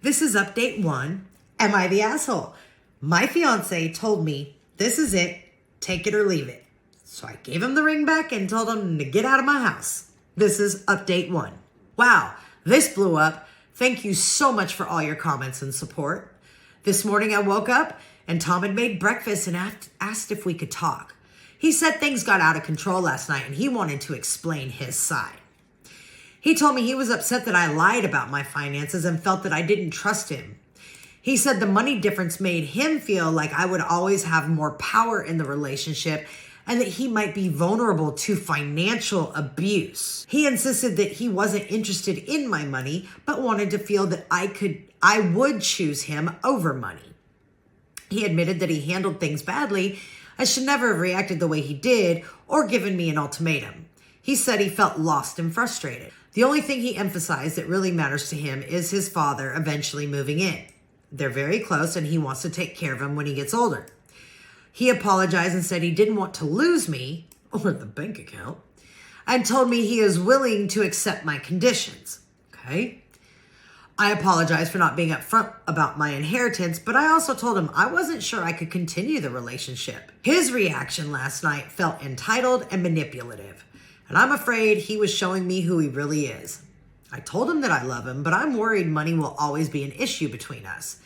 This is update 1. Am I the asshole? My fiance told me, this is it, take it or leave it. So I gave him the ring back and told him to get out of my house. This is update 1. Wow, this blew up. Thank you so much for all your comments and support. This morning I woke up and Tom had made breakfast and asked if we could talk. He said things got out of control last night and he wanted to explain his side. He told me he was upset that I lied about my finances and felt that I didn't trust him. He said the money difference made him feel like I would always have more power in the relationship and that he might be vulnerable to financial abuse. He insisted that he wasn't interested in my money, but wanted to feel that I would choose him over money. He admitted that he handled things badly. I should never have reacted the way he did or given me an ultimatum. He said he felt lost and frustrated. The only thing he emphasized that really matters to him is his father eventually moving in. They're very close and he wants to take care of him when he gets older. He apologized and said he didn't want to lose me or the bank account and told me he is willing to accept my conditions. Okay. I apologized for not being upfront about my inheritance, but I also told him I wasn't sure I could continue the relationship. His reaction last night felt entitled and manipulative, and I'm afraid he was showing me who he really is. I told him that I love him, but I'm worried money will always be an issue between us.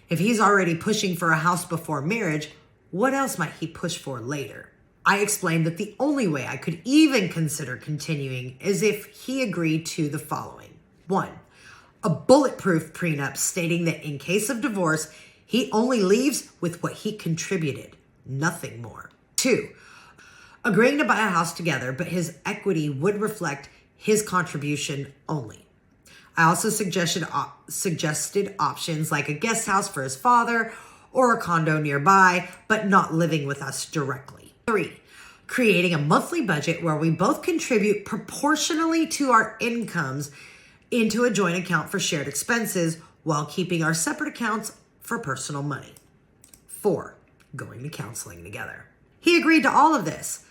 If he's already pushing for a house before marriage, what else might he push for later? I explained that the only way I could even consider continuing is if he agreed to the following. 1. A bulletproof prenup stating that in case of divorce, he only leaves with what he contributed, nothing more. 2. Agreeing to buy a house together, but his equity would reflect his contribution only. I also suggested options like a guest house for his father or a condo nearby, but not living with us directly. 3. Creating a monthly budget where we both contribute proportionally to our incomes into a joint account for shared expenses while keeping our separate accounts for personal money. 4. Going to counseling together. He agreed to all of this.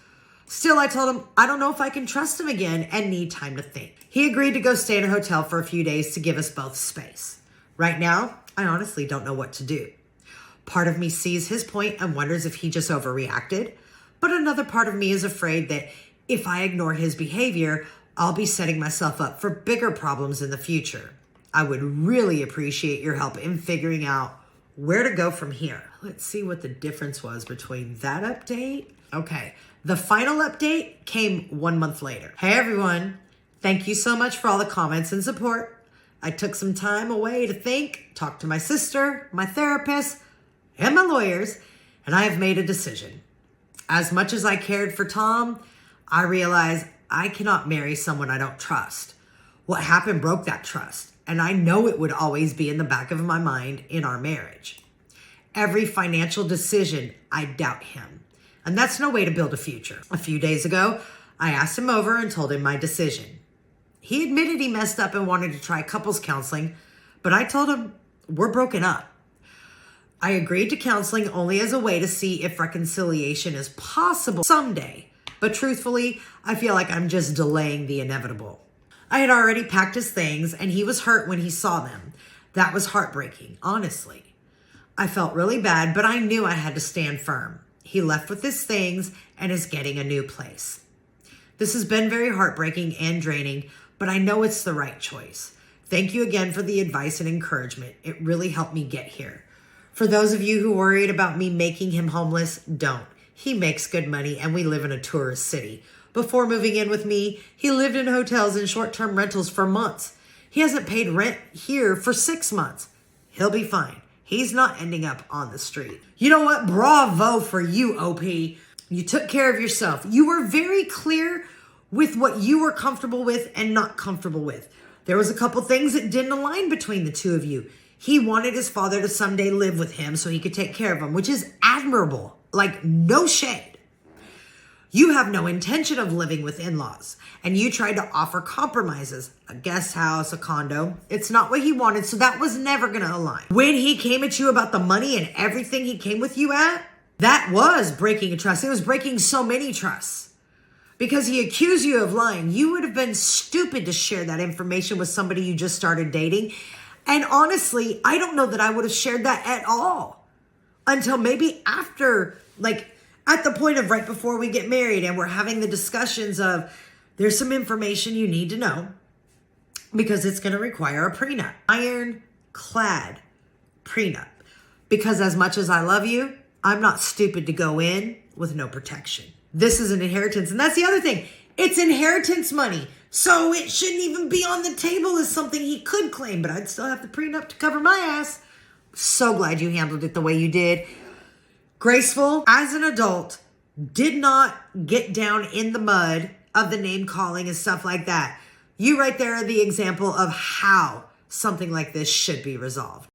Still, I told him I don't know if I can trust him again and need time to think. He agreed to go stay in a hotel for a few days to give us both space. Right now, I honestly don't know what to do. Part of me sees his point and wonders if he just overreacted, but another part of me is afraid that if I ignore his behavior, I'll be setting myself up for bigger problems in the future. I would really appreciate your help in figuring out where to go from here. Let's see what the difference was between that update. Okay, the final update came 1 month later. Hey everyone, thank you so much for all the comments and support. I took some time away to think, talk to my sister, my therapist, and my lawyers, and I have made a decision. As much as I cared for Tom, I realized I cannot marry someone I don't trust. What happened broke that trust, and I know it would always be in the back of my mind in our marriage. Every financial decision, I doubt him, and that's no way to build a future. A few days ago, I asked him over and told him my decision. He admitted he messed up and wanted to try couples counseling, but I told him we're broken up. I agreed to counseling only as a way to see if reconciliation is possible someday. But truthfully, I feel like I'm just delaying the inevitable. I had already packed his things and he was hurt when he saw them. That was heartbreaking, honestly. I felt really bad, but I knew I had to stand firm. He left with his things and is getting a new place. This has been very heartbreaking and draining, but I know it's the right choice. Thank you again for the advice and encouragement. It really helped me get here. For those of you who worried about me making him homeless, don't. He makes good money and we live in a tourist city. Before moving in with me, he lived in hotels and short-term rentals for months. He hasn't paid rent here for 6 months. He'll be fine. He's not ending up on the street. You know what? Bravo for you, OP. You took care of yourself. You were very clear with what you were comfortable with and not comfortable with. There was a couple things that didn't align between the two of you. He wanted his father to someday live with him so he could take care of him, which is admirable. Like, no shade. You have no intention of living with in-laws, and you tried to offer compromises, a guest house, a condo. It's not what he wanted, so that was never going to align. When he came at you about the money and everything he came with you at, that was breaking a trust. It was breaking so many trusts. Because he accused you of lying. You would have been stupid to share that information with somebody you just started dating. And honestly, I don't know that I would have shared that at all until maybe after, like at the point of right before we get married and we're having the discussions of there's some information you need to know because it's going to require a prenup. Ironclad prenup. Because as much as I love you, I'm not stupid to go in with no protection. This is an inheritance. And that's the other thing. It's inheritance money. So it shouldn't even be on the table as something he could claim, but I'd still have the prenup to cover my ass. So glad you handled it the way you did. Graceful, as an adult, did not get down in the mud of the name calling and stuff like that. You right there are the example of how something like this should be resolved.